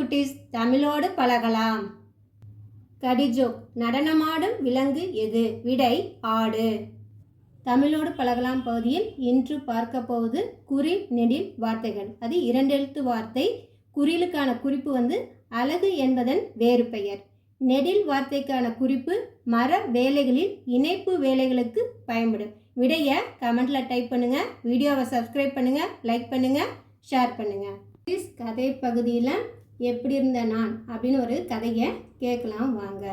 குட்டீஸ், தமிழோடு பழகலாம். கடிஜோக். நடனமாடும் விலங்கு எது? விடை ஆடு. தமிழோடு பழகலாம் பகுதியில் இன்று பார்க்க போவது குறில் நெடில் வார்த்தைகள். அது 2 எழுத்து வார்த்தை. குறிலுக்கான குறிப்பு அழகு என்பதன் வேறு பெயர். நெடில் வார்த்தைக்கான குறிப்பு மர வேலைகளில் இணைப்பு வேலைகளுக்கு பயன்படும். விடைய கமெண்ட்ல டைப் பண்ணுங்க. வீடியோவை சப்ஸ்கிரைப் பண்ணுங்க, லைக் பண்ணுங்க, ஷேர் பண்ணுங்க. கதை பகுதியில் எப்படி இருந்த நான் அப்படின்னு ஒரு கதையை கேட்கலாம் வாங்க.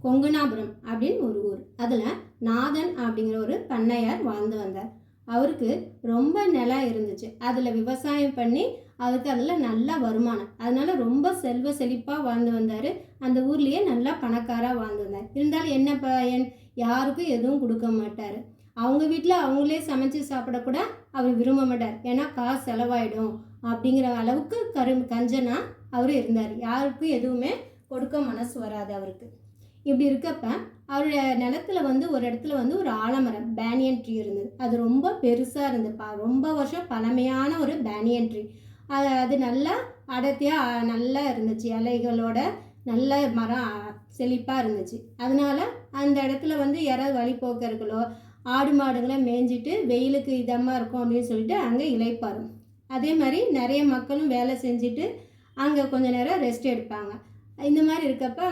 கொங்குனாபுரம் அப்படின்னு ஒரு ஊர். அதில் நாதன் அப்படிங்கிற ஒரு பண்ணையார் வாழ்ந்து வந்தார். அவருக்கு ரொம்ப நிலம் இருந்துச்சு. அதில் விவசாயம் பண்ணி அவருக்கு அதில் நல்ல வருமானம். அதனால ரொம்ப செல்வ செழிப்பாக வாழ்ந்து வந்தார். அந்த ஊர்லேயே நல்லா பணக்காராக வாழ்ந்து வந்தார். இருந்தாலும் என்ன பயன்? யாருக்கும் எதுவும் கொடுக்க மாட்டார். அவங்க வீட்டில் அவங்களே சமைச்சு சாப்பிடக்கூட அவர் விரும்ப மாட்டார். ஏன்னா காசு செலவாயிடும் அப்படிங்கிற அளவுக்கு கஞ்சனா அவர் இருந்தார். யாருக்கும் எதுவுமே கொடுக்க மனசு வராது அவருக்கு. இப்படி இருக்கப்ப அவருடைய நிலத்துல ஒரு இடத்துல ஒரு ஆலமரம் பேனியன் ட்ரீ இருந்தது. அது ரொம்ப பெருசாக இருந்தது. ரொம்ப வருஷம் பழமையான ஒரு பேனியன் ட்ரீ. அது நல்லா அடர்த்தியாக நல்லா இருந்துச்சு. இலைகளோட நல்ல மரம் செழிப்பாக இருந்துச்சு. அதனால அந்த இடத்துல யாராவது வழிபோக்கர்களோ ஆடு மாடுகளை மேய்ஞ்சிட்டு வெயிலுக்கு இதமாக இருக்கும் அப்படின்னு சொல்லிட்டு அங்கே இளைப்பாரும். அதே மாதிரி நிறைய மக்களும் வேலை செஞ்சுட்டு அங்கே கொஞ்ச நேரம் ரெஸ்ட் எடுப்பாங்க. இந்த மாதிரி இருக்கப்ப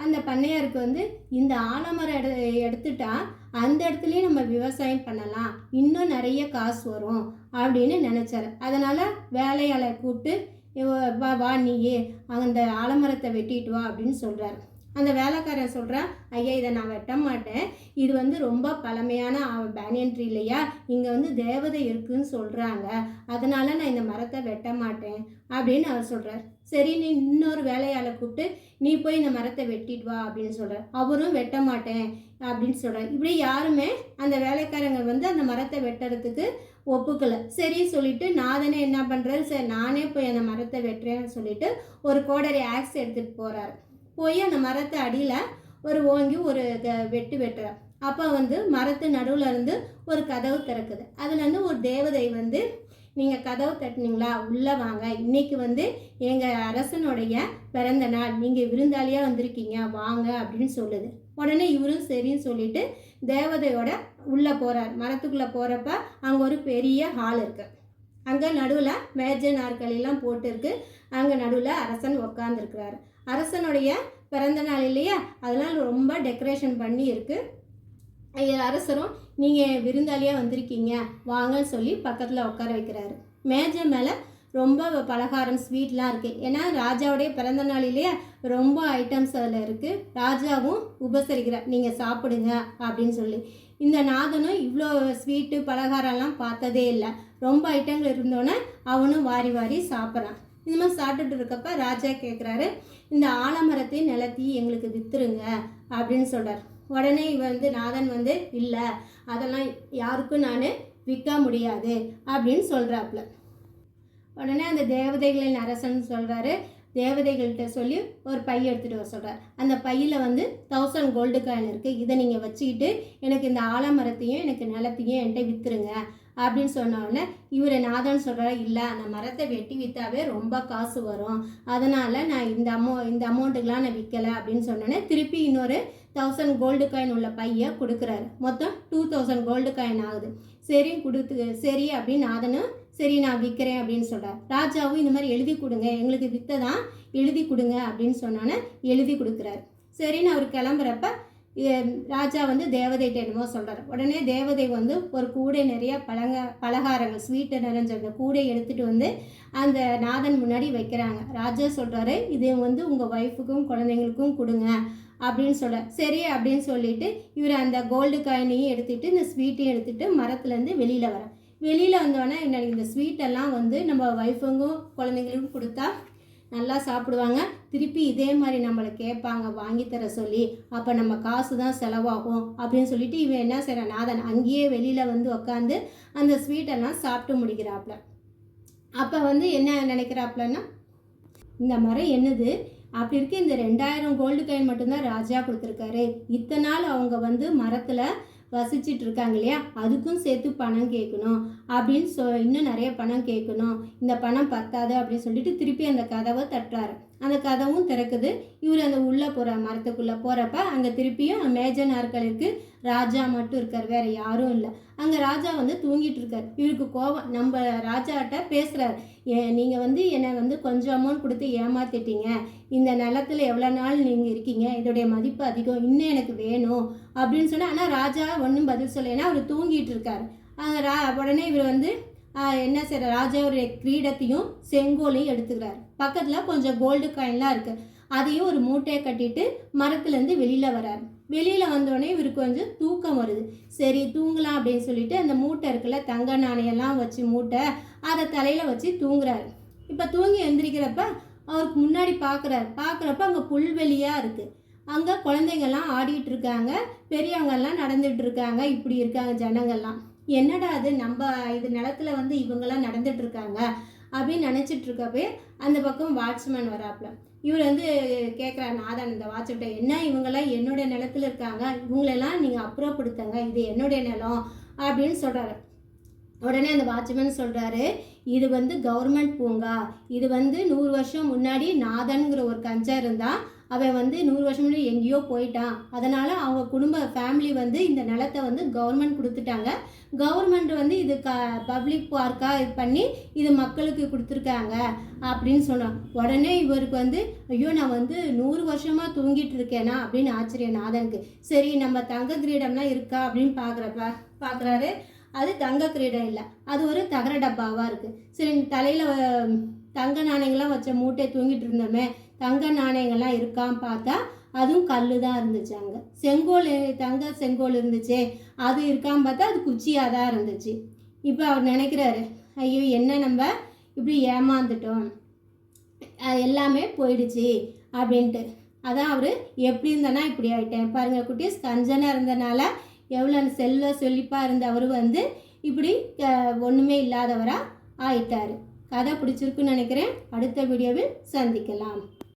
அந்த பண்ணையாருக்கு இந்த ஆலமரம் எடுத்துட்டா அந்த இடத்துலையும் நம்ம விவசாயம் பண்ணலாம், இன்னும் நிறைய காசு வரும் அப்படின்னு நினச்சாரு. அதனால் வேலையாளை கூப்பிட்டு வா நீயே அந்த ஆலமரத்தை வெட்டிட்டு வா அப்படின்னு சொல்கிறார். அந்த வேலைக்காரன் சொல்கிறான், ஐயா இதை நான் வெட்ட மாட்டேன், இது ரொம்ப பழமையான பேனியன் ட்ரீ இல்லையா, இங்கே தேவதை இருக்குன்னு சொல்கிறாங்க, அதனால் நான் இந்த மரத்தை வெட்ட மாட்டேன் அப்படின்னு அவர் சொல்கிறார். சரி நீ இன்னொரு வேலையாளை கூப்பிட்டு நீ போய் இந்த மரத்தை வெட்டிட்டு வா அப்படின்னு சொல்கிறார். அவரும் வெட்ட மாட்டேன் அப்படின்னு சொல்கிறார். இப்படி யாருமே அந்த வேலைக்காரங்க அந்த மரத்தை வெட்டுறதுக்கு ஒப்புக்கலை. சரி சொல்லிட்டு நாதனே என்ன பண்ணுறாரு, சரி நானே போய் அந்த மரத்தை வெட்டுறேன்னு சொல்லிட்டு ஒரு கோடரி ஆக்ஸ் எடுத்துகிட்டு போகிறார். போய் அந்த மரத்தை அடியில் ஓங்கி ஒரு வெட்டுறார். அப்போ மரத்து நடுவில் இருந்து ஒரு கதவு திறக்குது. அதுலேருந்து ஒரு தேவதை நீங்கள் கதவு தட்டினீங்களா, உள்ளே வாங்க, இன்னைக்கு எங்கள் அரசனுடைய பிறந்த நாள், நீங்கள் விருந்தாளியாக வந்திருக்கீங்க வாங்க அப்படின்னு சொல்லுது. உடனே இவரும் சரின்னு சொல்லிட்டு தேவதையோட உள்ளே போகிறார். மரத்துக்குள்ளே போகிறப்ப அங்கே ஒரு பெரிய ஹால் இருக்குது. அங்கே நடுவில் மேஜை நாற்காலியெல்லாம் போட்டுருக்கு. அங்கே நடுவில் அரசன் உட்காந்துருக்கிறாரு. அரசனுடைய பிறந்த நாள் இல்லையா, அதனால் ரொம்ப டெக்கரேஷன் பண்ணி இருக்குது. அரசரும் நீங்கள் விருந்தாளியாக வந்திருக்கீங்க வாங்கன்னு சொல்லி பக்கத்தில் உட்கார வைக்கிறாரு. மேஜை மேலே ரொம்ப பலகாரம் ஸ்வீட்லாம் இருக்குது. ஏன்னா ராஜாவுடைய பிறந்த நாள் இல்லையா, ரொம்ப ஐட்டம்ஸ் அதில் இருக்குது. ராஜாவும் உபசரிக்கிறார், நீங்கள் சாப்பிடுங்க அப்படின்னு சொல்லி. இந்த நாதனும் இவ்வளோ ஸ்வீட்டு பலகாரம்லாம் பார்த்ததே இல்லை. ரொம்ப ஐட்டங்கள் இருந்தோன்னே அவனும் வாரி வாரி சாப்பிட்றான். இந்த மாதிரி சாப்பிட்டுட்டு இருக்கப்ப ராஜா கேட்குறாரு, இந்த ஆலமரத்தையும் நிலத்தையும் எங்களுக்கு விற்றுருங்க அப்படின்னு சொல்கிறார். உடனே நாதன் இல்லை அதெல்லாம் யாருக்கும் நான் விற்க முடியாது அப்படின்னு சொல்கிறாப்புல. உடனே அந்த தேவதைகளின் அரசன் சொல்கிறாரு, தேவதைகள்கிட்ட சொல்லி ஒரு பை எடுத்துகிட்டு வர சொல்கிறார். அந்த பையில் 1000 கோல்டு காயின் இருக்குது. இதை நீங்கள் வச்சுக்கிட்டு எனக்கு இந்த ஆலமரத்தையும் எனக்கு நிலத்தையும் என்கிட்ட விற்றுருங்க அப்படின்னு சொன்னோடனே இவர் நாதன் சொல்கிறார், இல்லை அந்த மரத்தை வெட்டி விற்றாவே ரொம்ப காசு வரும், அதனால் நான் இந்த அமௌண்ட்டுக்கெலாம் நான் விற்கலை அப்படின்னு சொன்னோன்னே திருப்பி இன்னொரு 1000 கோல்டு காயின் உள்ள பையை கொடுக்குறாரு. மொத்தம் 2000 கோல்டு காயின் ஆகுது. சரி அப்படின்னு நாதனும் சரி நான் விற்கிறேன் அப்படின்னு சொல்கிறார். ராஜாவும் இந்த மாதிரி எழுதி கொடுங்க, எங்களுக்கு விற்றதான் எழுதி கொடுங்க அப்படின்னு சொன்னோன்னே எழுதி கொடுக்குறாரு. சரின்னு அவர் கிளம்புறப்ப ராஜா தேவதைகிட்ட என்னமோ சொல்கிறார். உடனே தேவதை ஒரு கூடை நிறைய பலகாரங்கள் ஸ்வீட்டை நிறைஞ்ச அந்த கூடை எடுத்துகிட்டு அந்த நாதன் முன்னாடி வைக்கிறாங்க. ராஜா சொல்கிறாரு, இது உங்கள் ஒய்ஃபுக்கும் குழந்தைங்களுக்கும் கொடுங்க அப்படின்னு சொல்கிறார். சரி அப்படின்னு சொல்லிட்டு இவர் அந்த கோல்டு காயினையும் எடுத்துகிட்டு இந்த ஸ்வீட்டையும் எடுத்துகிட்டு மரத்துலேருந்து வெளியில் வர. வெளியில் வந்தோடனே இந்த ஸ்வீட்டெல்லாம் நம்ம ஒய்ஃபுக்கும் குழந்தைங்களுக்கும் கொடுத்தா நல்லா சாப்பிடுவாங்க, திருப்பி இதே மாதிரி நம்மளை கேட்பாங்க வாங்கி தர சொல்லி, அப்போ நம்ம காசு தான் செலவாகும் அப்படின்னு சொல்லிட்டு இவன் என்ன செய்கிறான், நாதன் அங்கேயே வெளியில் உட்காந்து அந்த ஸ்வீட்டெல்லாம் சாப்பிட்டு முடிக்கிறாப்புல. அப்போ என்ன நினைக்கிறாப்புலன்னா, இந்த மரம் என்னது அப்படி இருக்கு, இந்த 2000 கோல்டு காயின் மட்டும்தான் ராஜா கொடுத்துருக்காரு, இத்தனை நாள் அவங்க மரத்தில் வசிச்சுட்டு இருக்காங்க இல்லையா, அதுக்கும் சேர்த்து பணம் கேட்கணும் அப்படின்னு இன்னும் நிறைய பணம் கேட்கணும், இந்த பணம் பத்தாது அப்படின்னு சொல்லிட்டு திருப்பி அந்த கதவை தட்டுறாரு. அந்த கதவும் திறக்குது. இவர் அந்த உள்ளே போகிற மரத்துக்குள்ளே போகிறப்ப அங்கே திருப்பியும் மேஜை நாற்காலி இருக்குது. ராஜா மட்டும் இருக்கார், வேறு யாரும் இல்லை. அங்கே ராஜா வந்து தூங்கிட்டு இருக்கார். இவருக்கு கோபம், நம்ம ராஜாட்ட பேசுகிறார். நீங்கள் வந்து என்னை வந்து கொஞ்சம் அமௌண்ட் கொடுத்து ஏமாத்திட்டீங்க, இந்த நிலத்தில் எவ்வளோ நாள் நீங்கள் இருக்கீங்க, இதோடைய மதிப்பு அதிகம், இன்னும் எனக்கு வேணும் அப்படின்னு சொன்னால். ஆனால் ராஜா ஒன்றும் பதில் சொல்ல, ஏன்னா அவர் தூங்கிட்டு இருக்கார். உடனே இவர் வந்து என்ன செய்கிற, ராஜாவுடைய கிரீடத்தையும் செங்கோலையும் எடுத்துக்கிறார். பக்கத்தில் கொஞ்சம் கோல்டு காயின்லாம் இருக்குது, அதையும் ஒரு மூட்டையை கட்டிட்டு மரத்துலேருந்து வெளியில் வரார். வெளியில் வந்தோடனே இவருக்கு கொஞ்சம் தூக்கம் வருது. சரி தூங்கலாம் அப்படின்னு சொல்லிட்டு அந்த மூட்டை இருக்குல்ல, தங்க நாணயெல்லாம் வச்சு மூட்டை, அதை தலையில் வச்சு தூங்குறாரு. இப்போ தூங்கி எழுந்திரிக்கிறப்ப அவருக்கு முன்னாடி பார்க்குறப்ப அங்கே புல்வெளியாக இருக்குது. அங்கே குழந்தைங்கள்லாம் ஆடிட்டு இருக்காங்க, பெரியவங்கெல்லாம் நடந்துட்டு இருக்காங்க. இப்படி இருக்காங்க ஜனங்கள்லாம். என்னடா அது, நம்ம இது நிலத்துல வந்து இவங்கெல்லாம் நடந்துட்டு இருக்காங்க அப்படின்னு நினச்சிட்டு இருக்கப்பே அந்த பக்கம் வாட்ச்மேன் வராப்புல. இவர் வந்து கேட்குறாரு நாதன் இந்த வாட்ச்கிட்ட, என்ன இவங்கெல்லாம் என்னுடைய நிலத்துல இருக்காங்க, இவங்களெல்லாம் நீங்கள் அப்புறப்படுத்துங்க, இது என்னுடைய நிலம் அப்படின்னு சொல்கிறாரு. உடனே அந்த வாட்ச்மேன் சொல்கிறாரு, இது வந்து கவர்மெண்ட் பூங்கா, இது வந்து 100 வருஷம் முன்னாடி நாதன்கிற ஒரு கஞ்சன் இருந்தால், அவன் வந்து 100 வருஷம் முன்னாடி எங்கேயோ போயிட்டான். அதனால் அவங்க குடும்ப ஃபேமிலி வந்து இந்த நிலத்தை வந்து கவர்மெண்ட் கொடுத்துட்டாங்க. கவர்மெண்ட் வந்து இது பப்ளிக் பார்க்காக இது பண்ணி இது மக்களுக்கு கொடுத்துருக்காங்க அப்படின்னு சொன்னான். உடனே இவருக்கு வந்து ஐயோ நான் வந்து 100 வருஷமாக தூங்கிட்டு இருக்கேனா அப்படின்னு ஆச்சரியம் நாதனுக்கு. சரி நம்ம தங்க கிரீடம்லாம் இருக்கா அப்படின்னு பார்க்குறாரு. அது தங்க கிரீடம் இல்லை, அது ஒரு தகர டப்பாவாக இருக்குது. சரி தலையில் தங்க நாணயங்கள்லாம் வச்ச மூட்டை தூங்கிட்டு இருந்தோமே, தங்க நாணயங்கள்லாம் இருக்கான்னு பார்த்தா அதுவும் கல் தான் இருந்துச்சு. அங்கே செங்கோல், தங்க செங்கோல் இருந்துச்சு, அது இருக்கான்னு பார்த்தா அது குச்சியாக தான் இருந்துச்சு. இப்போ அவர் நினைக்கிறாரு, ஐயோ என்ன நம்ம இப்படி ஏமாந்துட்டோம், எல்லாமே போயிடுச்சு அப்படின்ட்டு. அதான் அவர் எப்படி இருந்தனா இப்படி ஆகிட்டேன் பாருங்கள் குட்டீஸ். கஞ்சனாக இருந்தனால எவ்வளோ செழிப்பாக இருந்த அவர் வந்து இப்படி ஒன்றுமே இல்லாதவராக ஆயிட்டார். கதை பிடிச்சிருக்குன்னு நினைக்கிறேன். அடுத்த வீடியோவில் சந்திக்கலாம்.